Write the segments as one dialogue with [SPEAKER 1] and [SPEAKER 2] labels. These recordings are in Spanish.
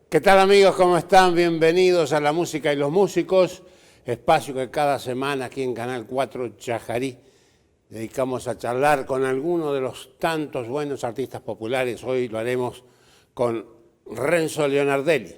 [SPEAKER 1] ¿Qué tal amigos? ¿Cómo están? Bienvenidos a La Música y los Músicos, espacio que cada semana aquí en Canal 4 Chajarí dedicamos a charlar con alguno de los tantos buenos artistas populares. Hoy lo haremos con Renzo Leonardelli.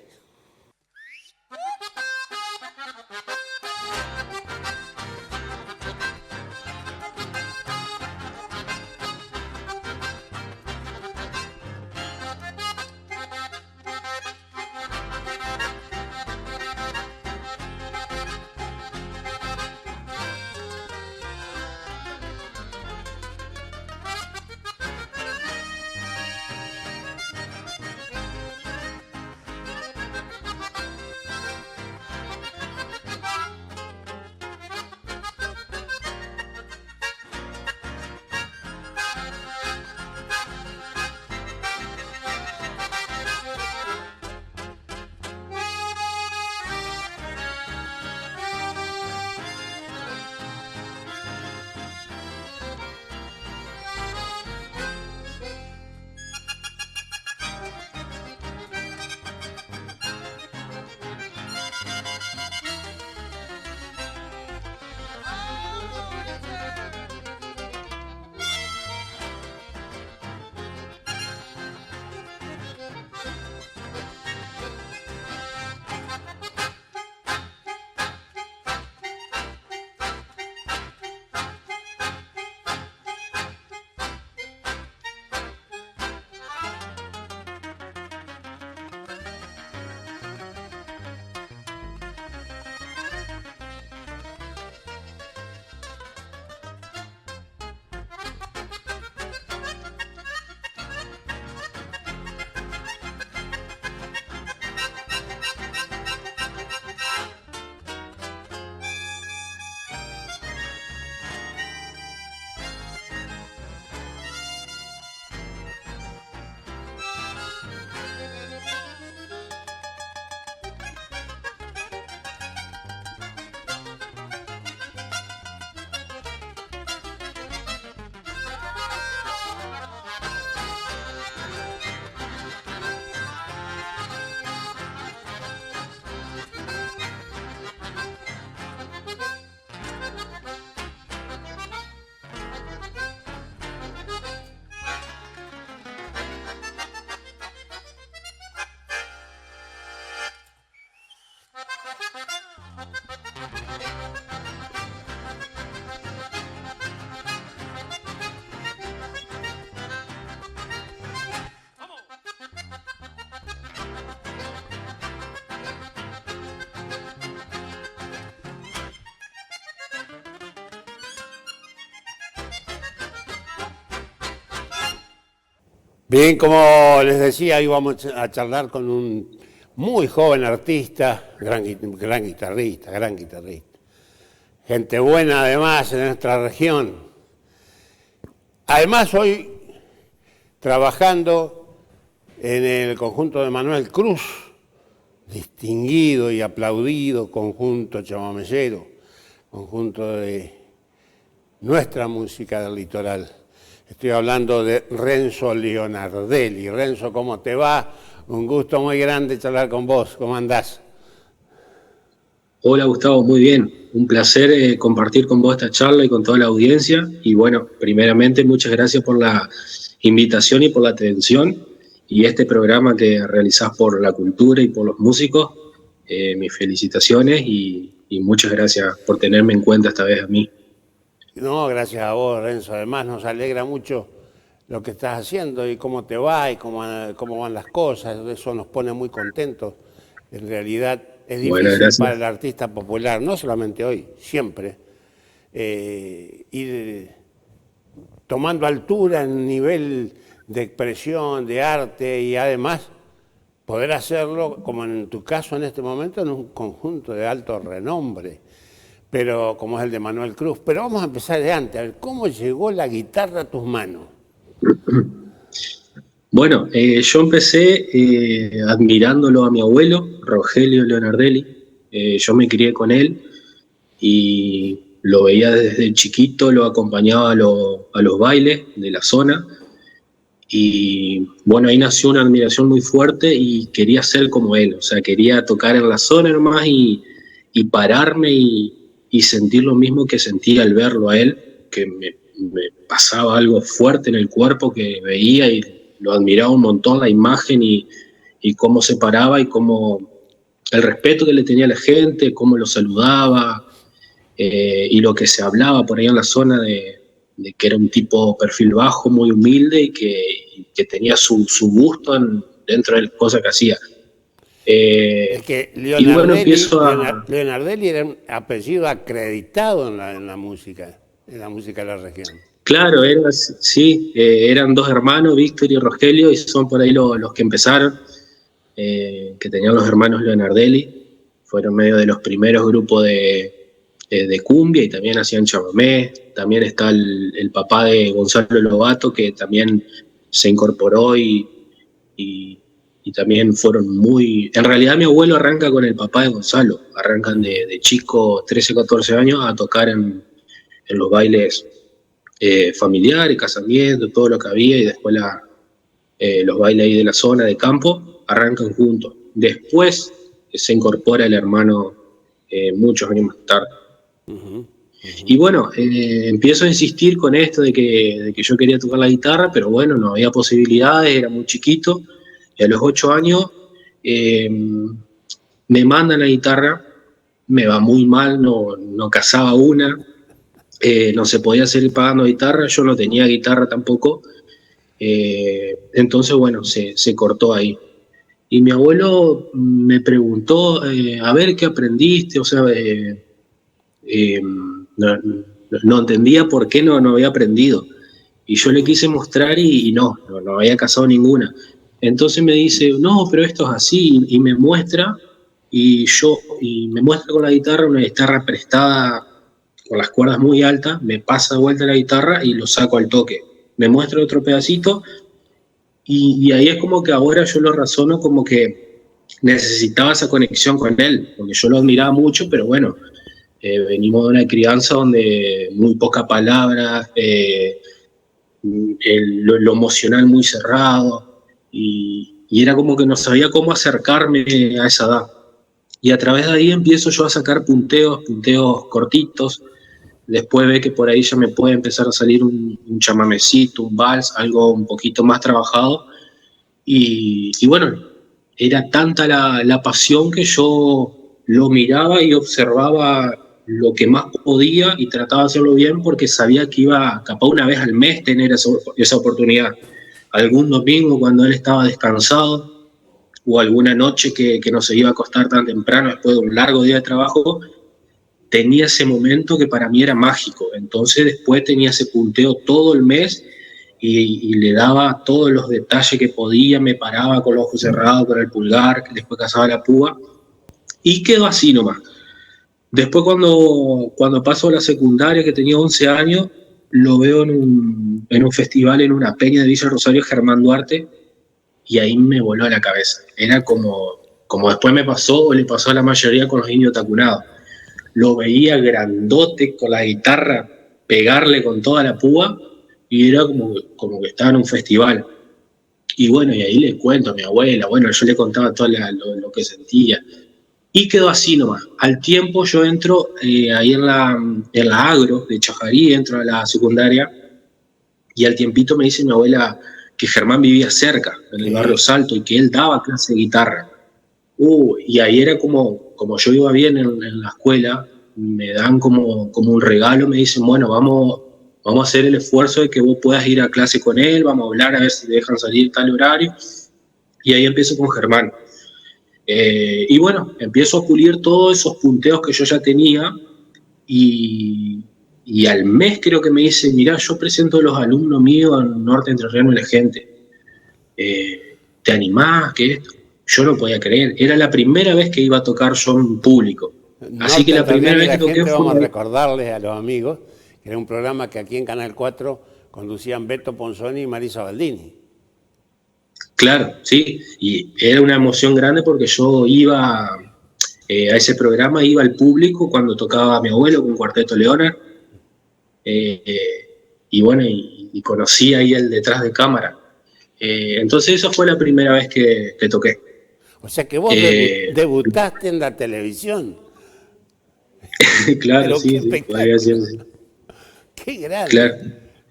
[SPEAKER 1] Bien, como les decía, hoy vamos a charlar con un muy joven artista, gran guitarrista. Gente buena además en nuestra región. Además hoy trabajando en el conjunto de Manuel Cruz, distinguido y aplaudido conjunto chamameyero, conjunto de nuestra música del litoral. Estoy hablando de Renzo Leonardelli. Renzo, ¿cómo te va? Un gusto muy grande charlar con vos. ¿Cómo andás?
[SPEAKER 2] Hola Gustavo, muy bien. Un placer compartir con vos esta charla y con toda la audiencia. Y bueno, primeramente muchas gracias por la invitación y por la atención. Y este programa que realizás por la cultura y por los músicos, mis felicitaciones y muchas gracias por tenerme en cuenta esta vez a mí.
[SPEAKER 1] No, gracias a vos, Renzo. Además nos alegra mucho lo que estás haciendo y cómo te va y cómo van las cosas. Eso nos pone muy contentos. En realidad es difícil para el artista popular, no solamente hoy, siempre, ir tomando altura en nivel de expresión, de arte y además poder hacerlo, como en tu caso en este momento, en un conjunto de alto renombre, pero como es el de Manuel Cruz. Pero vamos a empezar de antes, a ver, ¿cómo llegó la guitarra a tus manos?
[SPEAKER 2] Bueno, yo empecé admirándolo a mi abuelo, Rogelio Leonardelli. Yo me crié con él y lo veía desde chiquito, lo acompañaba a los bailes de la zona Y bueno, ahí nació una admiración muy fuerte y quería ser como él, o sea, quería tocar en la zona nomás y pararme y sentir lo mismo que sentía al verlo a él, que me pasaba algo fuerte en el cuerpo que veía y lo admiraba un montón la imagen y cómo se paraba y cómo el respeto que le tenía a la gente, cómo lo saludaba, y lo que se hablaba por ahí en la zona de que era un tipo perfil bajo, muy humilde y que tenía su gusto dentro de las cosas que hacía.
[SPEAKER 1] Es que
[SPEAKER 2] Y bueno, empiezo a...
[SPEAKER 1] Leonardelli era un apellido acreditado en la música de la región.
[SPEAKER 2] Claro, sí, eran dos hermanos, Víctor y Rogelio, y son por ahí los que empezaron, que tenían los hermanos Leonardelli, fueron medio de los primeros grupos de cumbia y también hacían chamamé. También está el papá de Gonzalo Lobato, que también se incorporó y, y también fueron muy... En realidad mi abuelo arranca con el papá de Gonzalo, arrancan de chico, 13, 14 años, a tocar en los bailes familiares, casamientos, todo lo que había, y después los bailes ahí de la zona de campo, arrancan juntos. Después se incorpora el hermano muchos años más tarde. Y bueno, empiezo a insistir con esto de que yo quería tocar la guitarra, pero bueno, no había posibilidades, era muy chiquito. Y a los 8 años me mandan la guitarra, me va muy mal, no cazaba una, no se podía seguir pagando guitarra, yo no tenía guitarra tampoco. Entonces, bueno, se cortó ahí. Y mi abuelo me preguntó, a ver, ¿qué aprendiste? O sea, no entendía por qué no había aprendido. Y yo le quise mostrar y no había cazado ninguna. Entonces me dice, no, pero esto es así, y me muestra, y me muestra con la guitarra, una guitarra prestada con las cuerdas muy altas, me pasa de vuelta la guitarra y lo saco al toque. Me muestra otro pedacito, y ahí es como que ahora yo lo razono como que necesitaba esa conexión con él, porque yo lo admiraba mucho, pero bueno, venimos de una crianza donde muy pocas palabras, lo emocional muy cerrado, y era como que no sabía cómo acercarme a esa edad. Y a través de ahí empiezo yo a sacar punteos cortitos. Después ve que por ahí ya me puede empezar a salir un chamamecito, un vals, algo un poquito más trabajado. Y bueno, era tanta la pasión que yo lo miraba y observaba lo que más podía y trataba de hacerlo bien porque sabía que iba capaz una vez al mes tener esa oportunidad. Algún domingo cuando él estaba descansado o alguna noche que no se iba a acostar tan temprano después de un largo día de trabajo, tenía ese momento que para mí era mágico. Entonces después tenía ese punteo todo el mes y le daba todos los detalles que podía, me paraba con los ojos cerrados, con el pulgar, que después cazaba la púa, y quedó así nomás. Después cuando paso a la secundaria, que tenía 11 años, lo veo en un festival, en una peña de Villa Rosario, Germán Duarte, y ahí me voló a la cabeza. Era como después me pasó o le pasó a la mayoría con los Indios Tacunados. Lo veía grandote con la guitarra, pegarle con toda la púa, y era como que estaba en un festival. Y bueno, y ahí le cuento a mi abuela, bueno, yo le contaba todo lo que sentía. Y quedó así nomás. Al tiempo yo entro ahí en la agro de Chajarí, entro a la secundaria, y al tiempito me dice mi abuela que Germán vivía cerca, en el barrio Salto, y que él daba clase de guitarra. Y ahí era como yo iba bien en la escuela, me dan como un regalo, me dicen, bueno, vamos a hacer el esfuerzo de que vos puedas ir a clase con él, vamos a hablar a ver si te dejan salir tal horario. Y ahí empiezo con Germán. Y bueno, empiezo a pulir todos esos punteos que yo ya tenía y al mes creo que me dice, mirá, yo presento a los alumnos míos en Norte Entrerriano y la gente. ¿Te animás? ¿Qué esto? Yo no podía creer. Era la primera vez que iba a tocar yo en público. Así que la primera vez que toqué fue...
[SPEAKER 1] Vamos a recordarles a los amigos que era un programa que aquí en Canal 4 conducían Beto Ponzoni y Marisa Baldini.
[SPEAKER 2] Claro, sí, y era una emoción grande porque yo iba a ese programa, iba al público cuando tocaba mi abuelo con Cuarteto Leonard, y bueno, y conocí ahí el detrás de cámara. Entonces eso fue la primera vez que toqué.
[SPEAKER 1] O sea que vos debutaste en la televisión.
[SPEAKER 2] Claro,
[SPEAKER 1] Pero qué
[SPEAKER 2] sí, podría
[SPEAKER 1] espectáculo.
[SPEAKER 2] decirlo así.
[SPEAKER 1] Qué grande.
[SPEAKER 2] Claro.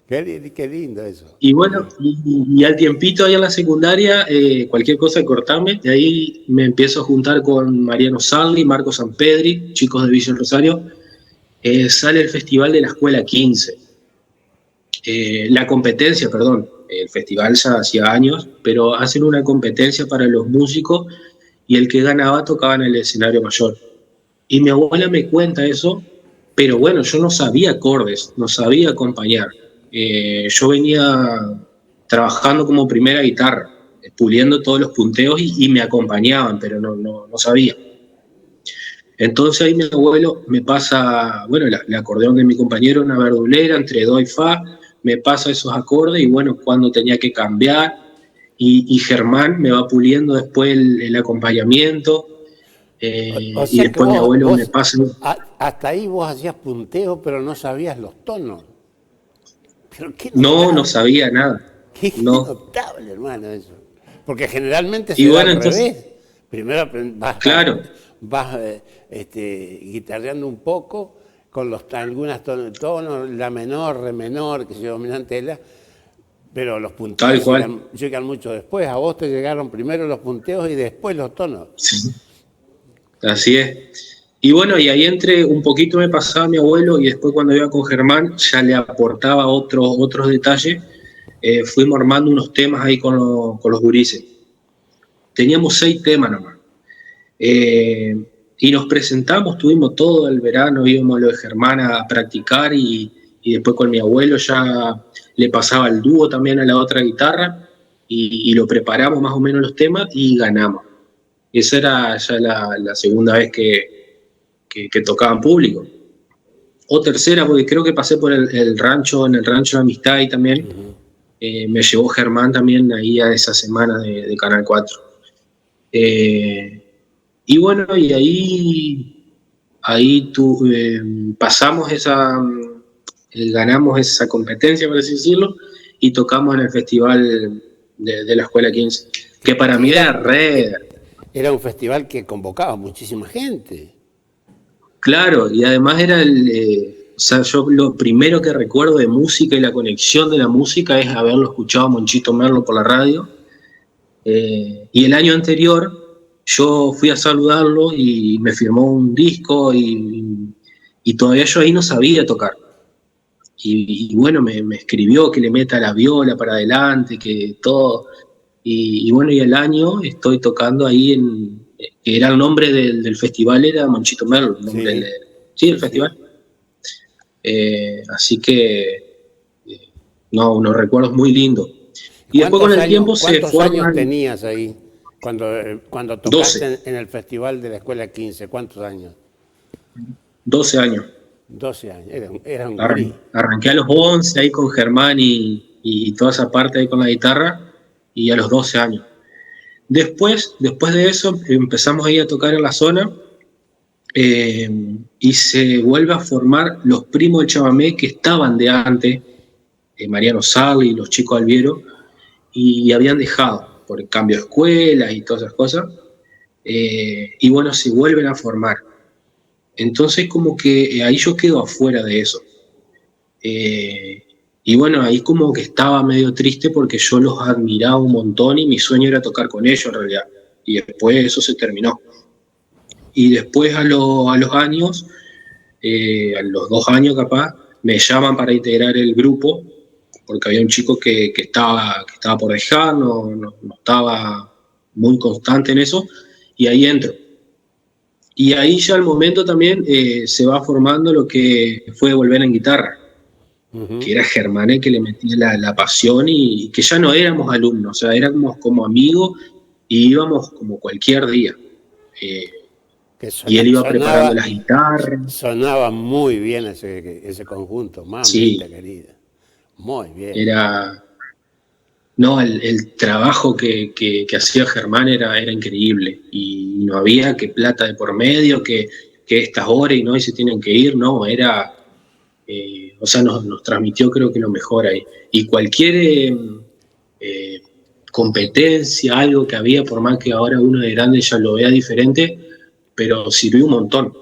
[SPEAKER 1] Qué lindo eso.
[SPEAKER 2] Y bueno, y al tiempito ahí en la secundaria, cualquier cosa cortame, de ahí me empiezo a juntar con Mariano Sarli, Marco Sanpedri, chicos de Vision Rosario. Sale el festival de la Escuela 15. La competencia, perdón, el festival ya hacía años, pero hacen una competencia para los músicos y el que ganaba tocaba en el escenario mayor. Y mi abuela me cuenta eso, pero bueno, yo no sabía acordes, no sabía acompañar. Yo venía trabajando como primera guitarra, puliendo todos los punteos y me acompañaban, pero no sabía. Entonces ahí mi abuelo me pasa, bueno, el acordeón de mi compañero, una verdulera entre do y fa, me pasa esos acordes y bueno, cuando tenía que cambiar, y Germán me va puliendo después el acompañamiento,
[SPEAKER 1] O
[SPEAKER 2] y
[SPEAKER 1] sea que
[SPEAKER 2] después mi abuelo me pasa...
[SPEAKER 1] hasta ahí vos hacías punteo, pero no sabías los tonos. Pero qué
[SPEAKER 2] No
[SPEAKER 1] notable,
[SPEAKER 2] sabía nada,
[SPEAKER 1] qué
[SPEAKER 2] no.
[SPEAKER 1] notable, hermano, eso. Porque generalmente
[SPEAKER 2] Y
[SPEAKER 1] se da
[SPEAKER 2] bueno,
[SPEAKER 1] al
[SPEAKER 2] entonces,
[SPEAKER 1] revés. Primero
[SPEAKER 2] claro,
[SPEAKER 1] vas guitarreando un poco con algunas tonos, la menor, re menor, que se dominante la, pero los
[SPEAKER 2] tal
[SPEAKER 1] punteos
[SPEAKER 2] cual.
[SPEAKER 1] llegan mucho después. A vos te llegaron primero los punteos y después los tonos.
[SPEAKER 2] Sí, así es. Y bueno, y ahí entre un poquito me pasaba mi abuelo y después cuando iba con Germán ya le aportaba otros detalles. Fuimos armando unos temas ahí con los gurises. Teníamos 6 temas nomás. Eh, y nos presentamos, tuvimos todo el verano, íbamos a lo de Germán a practicar y después con mi abuelo ya le pasaba el dúo también a la otra guitarra y lo preparamos más o menos los temas y ganamos. Esa era ya la segunda vez que tocaba en público. O tercera, porque creo que pasé por el rancho, en el rancho de Amistad y también. Me llevó Germán también ahí a esa semana de Canal 4. Y bueno, y ahí pasamos ganamos esa competencia, por así decirlo, y tocamos en el festival de la Escuela 15, que para
[SPEAKER 1] Que
[SPEAKER 2] mí
[SPEAKER 1] era,
[SPEAKER 2] era re...
[SPEAKER 1] era un festival que convocaba muchísima gente.
[SPEAKER 2] Claro, y además era o sea, yo lo primero que recuerdo de música y la conexión de la música es haberlo escuchado a Monchito Merlo por la radio. Y el año anterior yo fui a saludarlo y me firmó un disco y todavía yo ahí no sabía tocar. Y bueno, me escribió que le meta la viola para adelante, que todo. Y bueno, y el año estoy tocando ahí que era el nombre del festival, era Monchito Merlo, el nombre
[SPEAKER 1] Sí,
[SPEAKER 2] sí, el
[SPEAKER 1] sí,
[SPEAKER 2] festival.
[SPEAKER 1] sí.
[SPEAKER 2] Así que, no, unos recuerdos muy lindos. Y después con el tiempo se
[SPEAKER 1] cuántos años
[SPEAKER 2] forman
[SPEAKER 1] tenías ahí cuando
[SPEAKER 2] 12,
[SPEAKER 1] tocaste en el festival de la Escuela 15? ¿Cuántos años?
[SPEAKER 2] 12 años.
[SPEAKER 1] 12 años. Era un gurí.
[SPEAKER 2] Arranqué a los 11 ahí con Germán y toda esa parte ahí con la guitarra y a los 12 años. Después de eso empezamos ahí a tocar en la zona y se vuelve a formar los primos del chamamé que estaban de antes, Mariano Sarli y los chicos Alviero, y habían dejado por el cambio de escuela y todas esas cosas. Y bueno, se vuelven a formar. Entonces como que ahí yo quedo afuera de eso. Y bueno, ahí como que estaba medio triste porque yo los admiraba un montón y mi sueño era tocar con ellos en realidad. Y después eso se terminó. Y después a los años, a los 2 años capaz, me llaman para integrar el grupo porque había un chico que estaba por dejar, no estaba muy constante en eso, y ahí entro. Y ahí ya al momento también se va formando lo que fue volver en guitarra, que era Germán el que le metía la pasión y que ya no éramos alumnos, o sea, éramos como amigos y íbamos como cualquier día. Eh,
[SPEAKER 1] Que
[SPEAKER 2] y él iba preparando las guitarras.
[SPEAKER 1] sonaba muy bien ese conjunto, mamita
[SPEAKER 2] Sí,
[SPEAKER 1] querida. Muy bien.
[SPEAKER 2] era... No, el trabajo que hacía Germán era increíble y no había que plata de por medio, que estas horas y no, y se tienen que ir, no, era... o sea, nos transmitió creo que lo mejor ahí. Y cualquier competencia, algo que había, por más que ahora uno de grande ya lo vea diferente, pero sirvió un montón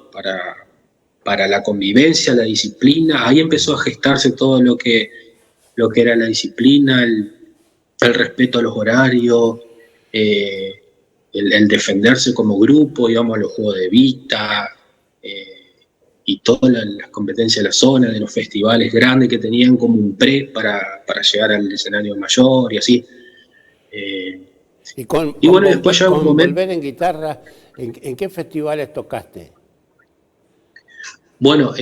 [SPEAKER 2] para la convivencia, la disciplina. Ahí empezó a gestarse todo lo que era la disciplina, el respeto a los horarios, el defenderse como grupo, íbamos a los juegos de vista, y todas las competencias de la zona, de los festivales grandes que tenían como un para llegar al escenario mayor y así.
[SPEAKER 1] Y
[SPEAKER 2] Bueno, después ya un momento.
[SPEAKER 1] Volver en guitarra, ¿en qué festivales tocaste?
[SPEAKER 2] Bueno,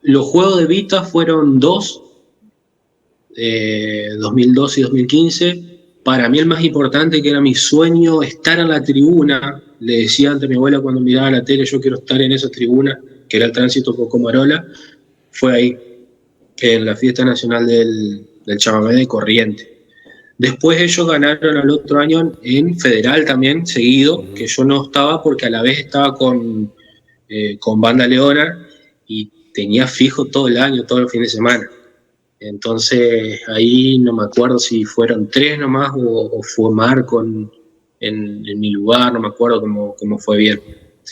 [SPEAKER 2] los juegos de Vita fueron dos, 2012 y 2015. Para mí el más importante, que era mi sueño, estar en la tribuna. Le decía antes a mi abuela cuando miraba la tele, yo quiero estar en esa tribuna, que era el Tránsito Cocomarola. Fue ahí, en la Fiesta Nacional del Chamamé de Corrientes. Después ellos ganaron al otro año en Federal también, seguido, que yo no estaba porque a la vez estaba con Banda Leona y tenía fijo todo el año, todo el fin de semana. Entonces ahí no me acuerdo si fueron 3 nomás o fue Marco en mi lugar, no me acuerdo cómo fue bien.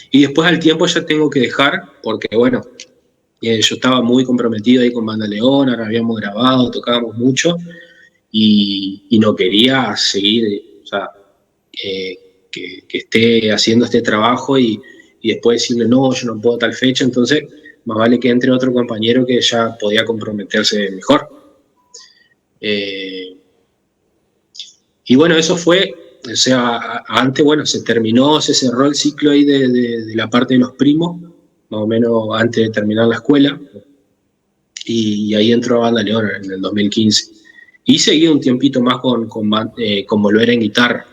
[SPEAKER 2] Y después al tiempo ya tengo que dejar, porque bueno, yo estaba muy comprometido ahí con Banda Leona, habíamos grabado, tocábamos mucho, y no quería seguir, o sea, que esté haciendo este trabajo y después decirle, no, yo no puedo tal fecha. Entonces más vale que entre otro compañero que ya podía comprometerse mejor. Y bueno, eso fue, o sea, antes, bueno, se cerró el ciclo ahí de la parte de los primos, más o menos antes de terminar la escuela, y ahí entró Banda Leona en el 2015. Y seguí un tiempito más con Volver en guitarra.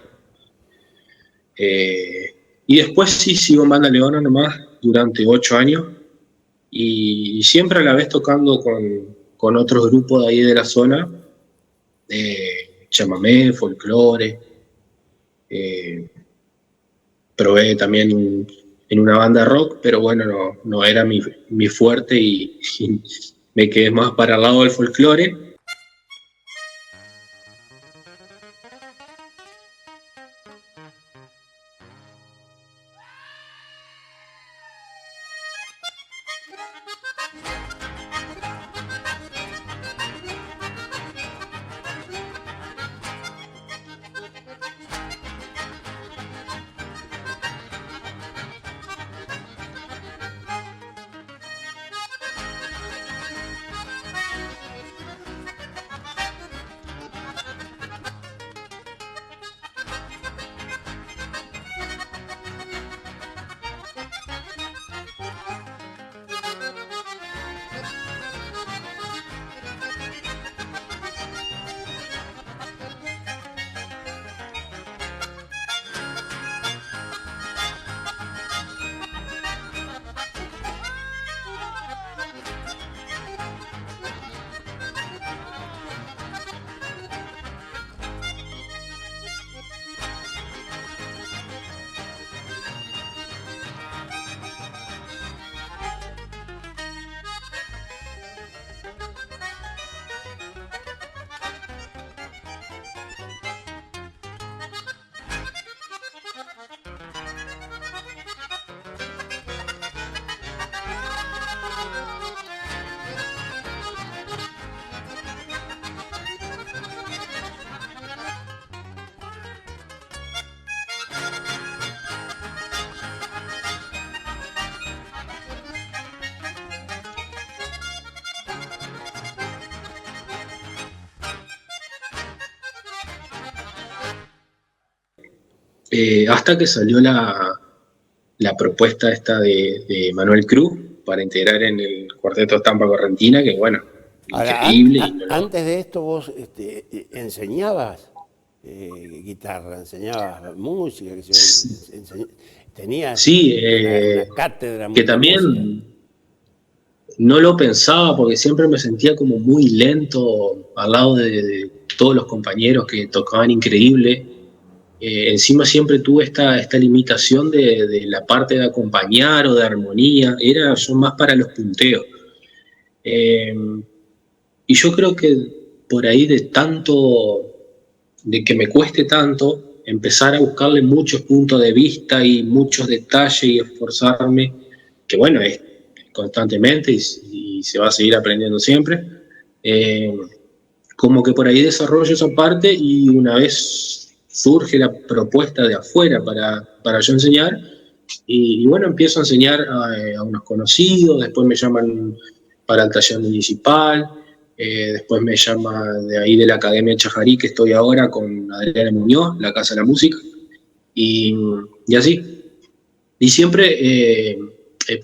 [SPEAKER 2] Y después sí sigo en Banda Leona nomás durante 8 años, y siempre a la vez tocando con otros grupos de ahí de la zona, chamamé, folclore. Probé también en una banda rock, pero bueno, no era mi fuerte y me quedé más para el lado del folclore. Hasta que salió la propuesta esta de Manuel Cruz para integrar en el Cuarteto Estampa Correntina, que bueno,
[SPEAKER 1] Ahora,
[SPEAKER 2] increíble.
[SPEAKER 1] Antes de esto vos enseñabas guitarra, enseñabas música, tenías
[SPEAKER 2] sí,
[SPEAKER 1] una cátedra.
[SPEAKER 2] Que también música. No lo pensaba porque siempre me sentía como muy lento al lado de todos los compañeros que tocaban increíble. Encima siempre tuve esta limitación de la parte de acompañar o de armonía, yo más para los punteos. Y yo creo que por ahí de tanto, de que me cueste tanto, empezar a buscarle muchos puntos de vista y muchos detalles y esforzarme, que bueno, es constantemente y se va a seguir aprendiendo siempre. Como que por ahí desarrollo esa parte y una vez surge la propuesta de afuera para yo enseñar, y bueno, empiezo a enseñar a unos conocidos, después me llaman para el taller municipal, después me llama de ahí de la Academia Chajarí, que estoy ahora con Adriana Muñoz, la Casa de la Música, y, y así. Y siempre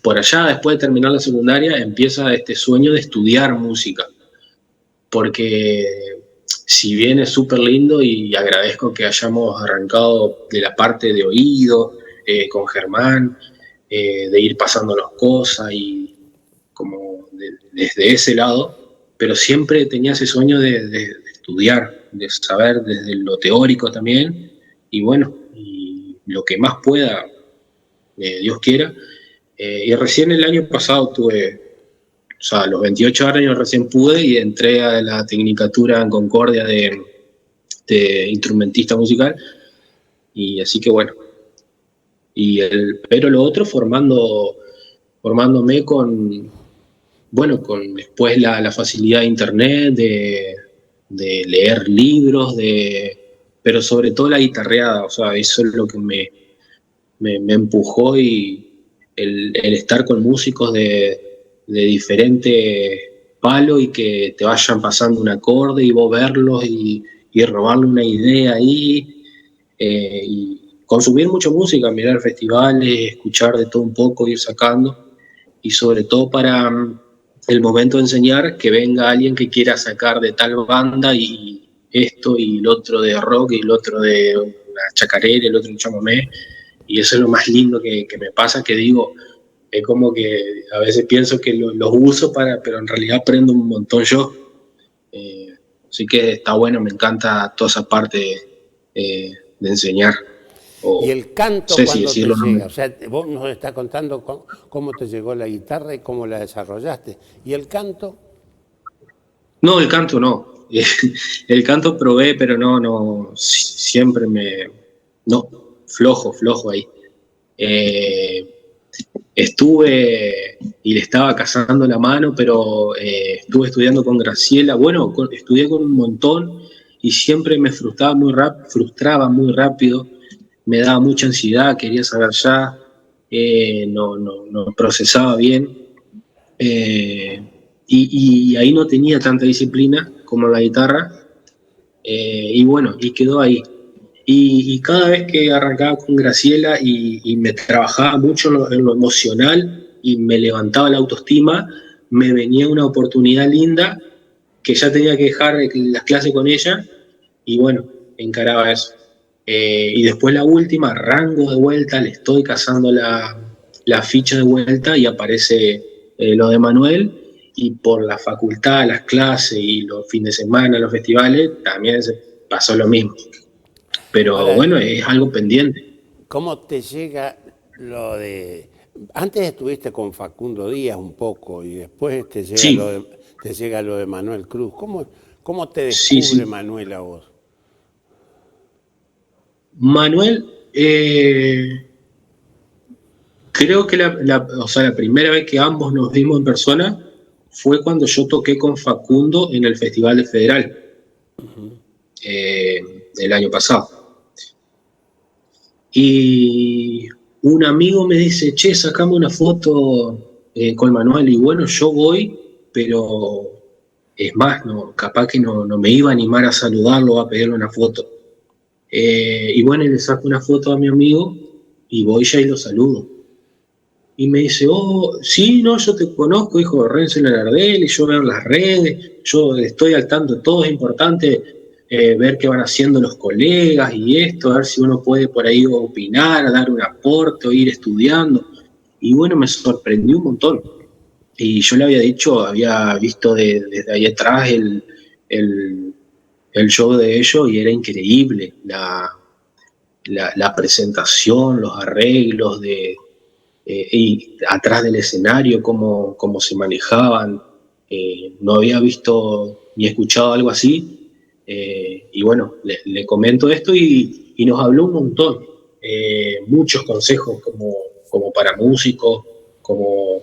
[SPEAKER 2] por allá, después de terminar la secundaria, empieza este sueño de estudiar música, porque si bien es súper lindo y agradezco que hayamos arrancado de la parte de oído con Germán, de ir pasando las cosas y como desde ese lado, pero siempre tenía ese sueño de estudiar, de saber desde lo teórico también, y bueno, y lo que más pueda, Dios quiera. Y recién el año pasado tuve, o sea, a los 28 años recién pude y entré a la Tecnicatura en Concordia de instrumentista musical, y así que bueno. Pero lo otro formándome con, bueno, con después la facilidad de internet, de leer libros, pero sobre todo la guitarreada, o sea, eso es lo que me empujó, y el estar con músicos de diferente palo y que te vayan pasando un acorde y vos verlos y robarle una idea ahí, y consumir mucha música, mirar festivales, escuchar de todo un poco, ir sacando, y sobre todo para el momento de enseñar, que venga alguien que quiera sacar de tal banda y esto y el otro de rock y el otro de una chacarera, el otro un chamamé, y eso es lo más lindo que me pasa, que digo, es como que a veces pienso que los uso pero en realidad aprendo un montón yo. Así que está bueno, me encanta toda esa parte de enseñar.
[SPEAKER 1] ¿Y el canto
[SPEAKER 2] No sé si
[SPEAKER 1] cuándo te
[SPEAKER 2] decirlo,
[SPEAKER 1] llega? O sea, vos nos estás contando cómo te llegó la guitarra y cómo la desarrollaste. ¿Y el canto?
[SPEAKER 2] No, el canto no. El canto probé, pero no, siempre no, flojo ahí. Estuve y le estaba cazando la mano, pero estuve estudiando con Graciela. Bueno, estudié con un montón y siempre me frustraba muy rápido, me daba mucha ansiedad, quería saber ya, no procesaba bien. eh, y ahí no tenía tanta disciplina como en la guitarra, y bueno, y quedó ahí. Y cada vez que arrancaba con Graciela y me trabajaba mucho en lo emocional y me levantaba la autoestima, me venía una oportunidad linda que ya tenía que dejar las clases con ella, y bueno, encaraba eso. Y después la última, arranco de vuelta, le estoy cazando la ficha de vuelta y aparece lo de Manuel, y por la facultad, las clases y los fines de semana, los festivales, también se pasó lo mismo. Pero
[SPEAKER 1] Ahora,
[SPEAKER 2] bueno, es algo pendiente.
[SPEAKER 1] ¿cómo te llega lo de... Antes estuviste con Facundo Díaz un poco y después
[SPEAKER 2] Sí,
[SPEAKER 1] te llega lo de Manuel Cruz. ¿Cómo te
[SPEAKER 2] sí,
[SPEAKER 1] descubre
[SPEAKER 2] sí.
[SPEAKER 1] Manuel a vos?
[SPEAKER 2] Manuel, creo que o sea, la primera vez que ambos nos vimos en persona fue cuando yo toqué con Facundo en el Festival de Federal, eh, el año pasado. Y un amigo me dice, che, sacame una foto con Manuel. Y bueno, yo voy, pero es más, no, capaz que no me iba a animar a saludarlo o a pedirle una foto. Y bueno, le saco una foto a mi amigo y voy ya y lo saludo. Y me dice, oh, sí, no, yo te conozco, hijo de Renzo Lenardel, y yo veo las redes, yo estoy al tanto de todo, es importante ver qué van haciendo los colegas y esto, a ver si uno puede por ahí opinar, dar un aporte o ir estudiando. Y bueno, me sorprendió un montón. Y yo le había dicho, había visto desde ahí atrás el, el show de ellos y era increíble la presentación, los arreglos y atrás del escenario, cómo se manejaban. No había visto ni escuchado algo así. Y bueno, le comento esto y nos habló un montón, muchos consejos como para músicos, como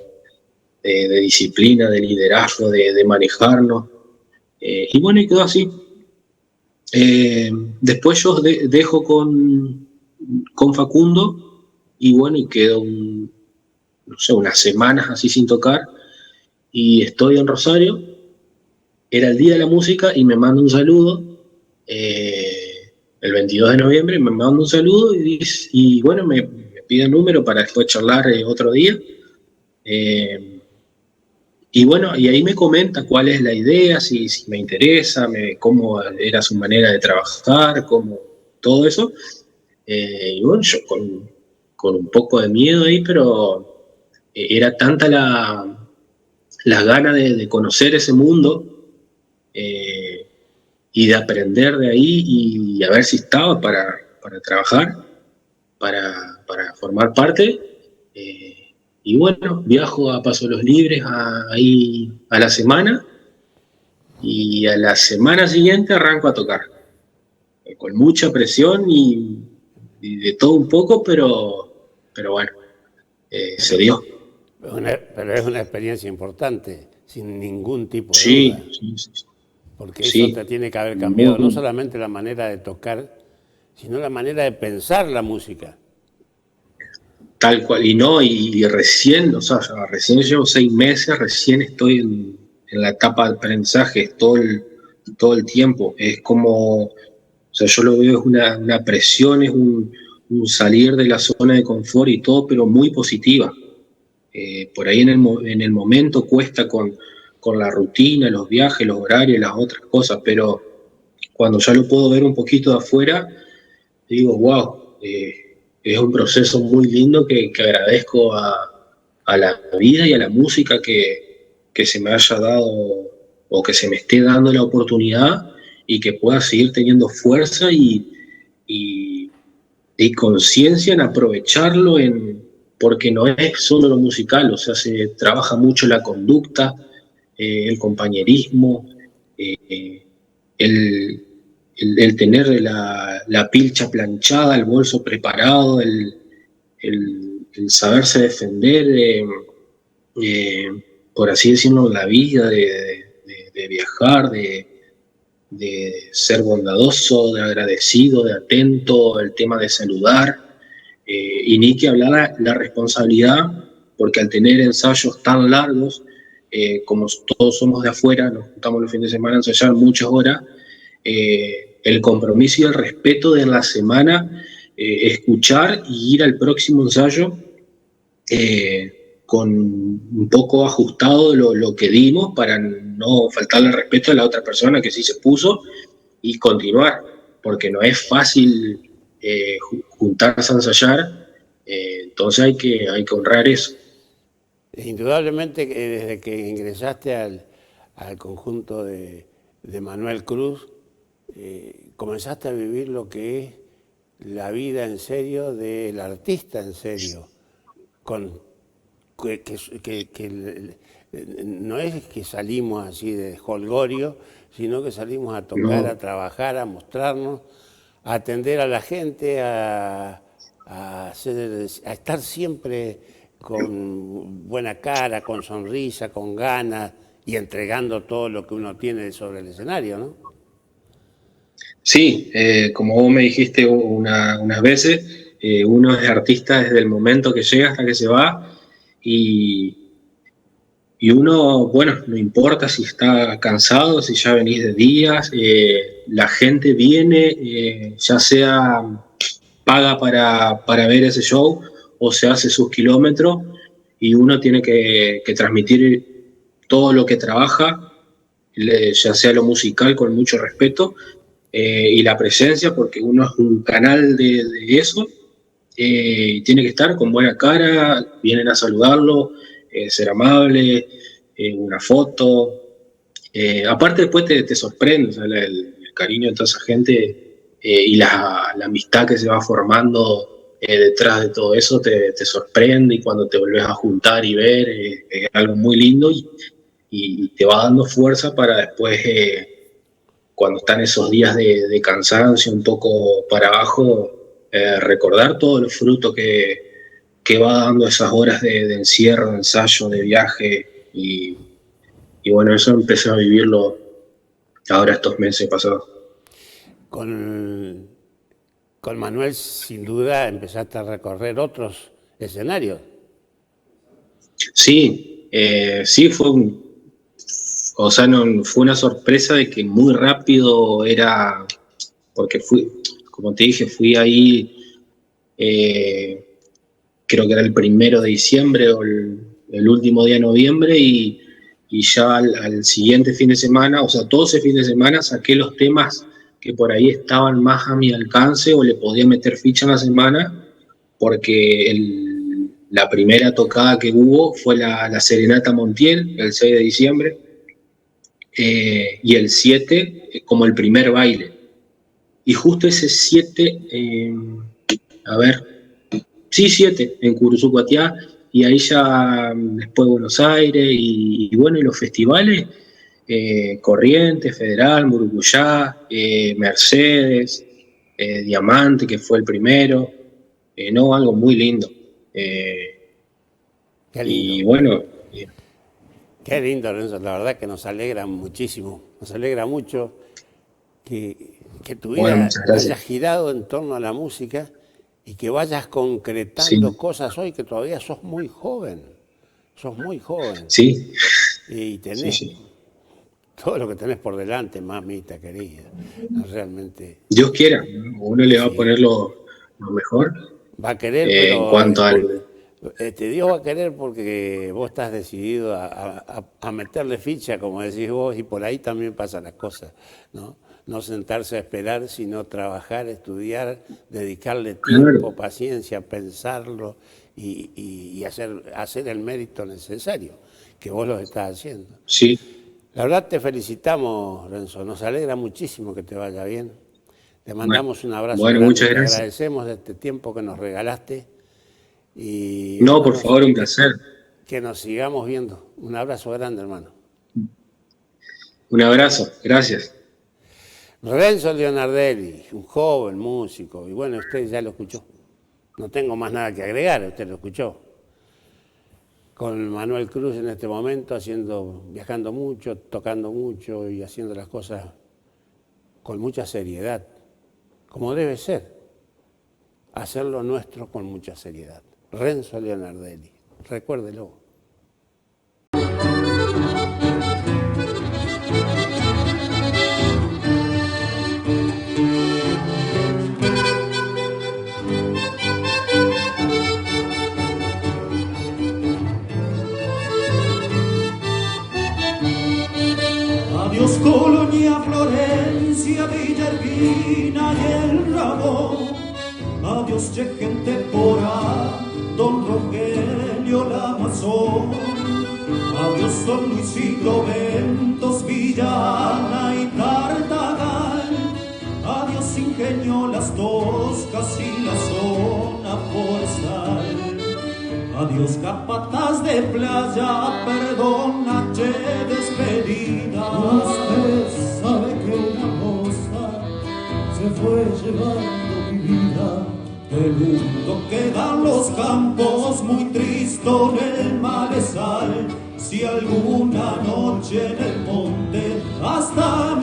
[SPEAKER 2] de disciplina, de liderazgo, de manejarnos. Y bueno, y quedó así. Después yo dejo con Facundo y bueno, y quedo no sé, unas semanas así sin tocar y estoy en Rosario. Era el Día de la Música y me manda un saludo el 22 de noviembre, me manda un saludo y bueno, me pide el número para después charlar otro día. Y bueno, y ahí me comenta cuál es la idea, si me interesa, cómo era su manera de trabajar, cómo todo eso. Y bueno, yo con un poco de miedo ahí, pero era tanta las ganas de conocer ese mundo y de aprender de ahí y a ver si estaba para trabajar, para formar parte. Y bueno, viajo a Paso los Libres ahí a la semana y a la semana siguiente arranco a tocar. Con mucha presión y de todo un poco, pero bueno, se dio.
[SPEAKER 1] Pero es una experiencia importante, sin ningún tipo de duda.
[SPEAKER 2] Sí, sí, sí.
[SPEAKER 1] Porque eso te
[SPEAKER 2] Sí,
[SPEAKER 1] tiene que haber cambiado no
[SPEAKER 2] muy,
[SPEAKER 1] solamente la manera de tocar, sino la manera de pensar la música.
[SPEAKER 2] tal cual, y no, y recién, o sea, recién llevo 6 meses, recién estoy en la etapa de aprendizaje, todo el tiempo. Es como, o sea, yo lo veo, es una presión, es un salir de la zona de confort y todo, pero muy positiva. Por ahí en el momento cuesta con la rutina, los viajes, los horarios, las otras cosas, pero cuando ya lo puedo ver un poquito de afuera, digo, wow, es un proceso muy lindo que agradezco a la vida y a la música que se me haya dado o que se me esté dando la oportunidad y que pueda seguir teniendo fuerza y, y conciencia en aprovecharlo, porque no es solo lo musical, o sea, se trabaja mucho la conducta, el compañerismo, eh, el, el tener la pilcha planchada, el bolso preparado, el saberse defender, eh, por así decirlo, en la vida, de viajar, de ser bondadoso, de agradecido, de atento, el tema de saludar, y ni que hablar la responsabilidad, porque al tener ensayos tan largos, como todos somos de afuera, nos juntamos los fines de semana a ensayar muchas horas, el compromiso y el respeto de en la semana, escuchar y ir al próximo ensayo con un poco ajustado lo que dimos para no faltarle respeto a la otra persona que sí se puso y continuar, porque no es fácil juntarse a ensayar, entonces hay que honrar eso.
[SPEAKER 1] Indudablemente que desde que ingresaste al conjunto de Manuel Cruz, comenzaste a vivir lo que es la vida en serio del artista en serio, con que no es que salimos así de jolgorio, sino que salimos a tocar,
[SPEAKER 2] No,
[SPEAKER 1] a trabajar, a mostrarnos, a atender a la gente, a estar siempre con buena cara, con sonrisa, con ganas y entregando todo lo que uno tiene sobre el escenario, ¿no?
[SPEAKER 2] sí, como vos me dijiste unas veces, uno es artista desde el momento que llega hasta que se va y, y uno, bueno, no importa si está cansado, si ya venís de días, la gente viene, ya sea paga para ver ese show o se hace sus kilómetros y uno tiene que transmitir todo lo que trabaja, ya sea lo musical con mucho respeto y la presencia, porque uno es un canal de eso, tiene que estar con buena cara, vienen a saludarlo, ser amable, una foto. Aparte después te sorprende, o sea, el cariño de toda esa gente y la amistad que se va formando detrás de todo eso te sorprende y cuando te volvés a juntar y ver es algo muy lindo y te va dando fuerza para después, cuando están esos días de cansancio un poco para abajo, recordar todos los frutos que va dando esas horas de encierro, de ensayo, de viaje, y bueno, eso empecé a vivirlo ahora estos meses pasados.
[SPEAKER 1] Con Manuel, sin duda, empezaste a recorrer otros escenarios.
[SPEAKER 2] Sí, sí, fue fue una sorpresa de que muy rápido era, porque como te dije, fui ahí, creo que era el 1 de diciembre o el último día de noviembre, y ya al siguiente fin de semana, o sea, todo ese fin de semana saqué los temas que por ahí estaban más a mi alcance o le podía meter ficha en la semana, porque la primera tocada que hubo fue la Serenata Montiel, el 6 de diciembre, y el 7 como el primer baile. Y justo ese 7, 7, en Curuzucuatiá, y ahí ya después Buenos Aires, y bueno, y los festivales, Corrientes, Federal, Murucuyá, Mercedes, Diamante, que fue el primero, no, algo muy lindo.
[SPEAKER 1] Qué lindo.
[SPEAKER 2] Y bueno...
[SPEAKER 1] Qué lindo, Renzo, la verdad que nos alegra muchísimo, nos alegra mucho que tu vida haya girado en torno a la música y que vayas concretando cosas hoy, que todavía sos muy joven.
[SPEAKER 2] Sí.
[SPEAKER 1] Y tenés todo lo que tenés por delante, mamita querida. Realmente.
[SPEAKER 2] Dios quiera, uno le va a poner lo mejor.
[SPEAKER 1] Va a querer, pero
[SPEAKER 2] en cuanto al...
[SPEAKER 1] Dios va a querer porque vos estás decidido a meterle ficha, como decís vos, y por ahí también pasan las cosas, ¿no? No sentarse a esperar, sino trabajar, estudiar, dedicarle tiempo, paciencia, pensarlo y hacer el mérito necesario, que vos lo estás haciendo.
[SPEAKER 2] Sí.
[SPEAKER 1] La verdad te felicitamos, Renzo, nos alegra muchísimo que te vaya bien. Te mandamos un abrazo grande,
[SPEAKER 2] muchas gracias.
[SPEAKER 1] Te agradecemos de este tiempo que nos regalaste. Y
[SPEAKER 2] no, por favor, un placer.
[SPEAKER 1] Que nos sigamos viendo. Un abrazo grande, hermano.
[SPEAKER 2] Un abrazo, gracias.
[SPEAKER 1] Renzo Leonardelli, un joven músico, y bueno, usted ya lo escuchó. No tengo más nada que agregar, usted lo escuchó. Con Manuel Cruz en este momento, viajando mucho, tocando mucho y haciendo las cosas con mucha seriedad, como debe ser. Hacerlo nuestro con mucha seriedad. Renzo Leonardelli, recuérdelo.
[SPEAKER 3] Adiós Colonia, Florencia, Villarvina y el Ramón. Adiós Chequente, Porá, Don Rogelio, la Amazon. Adiós Don Luisito, Ventos, Villana y Tartagal. Adiós Ingenio, Las Toscas y la zona forestal. Adiós Capataz de Playa, perdona, che, despedida.
[SPEAKER 4] Usted sabe que una cosa se fue llevando mi vida.
[SPEAKER 3] Del mundo quedan los campos, muy tristo en el malezal. Si alguna noche en el monte hasta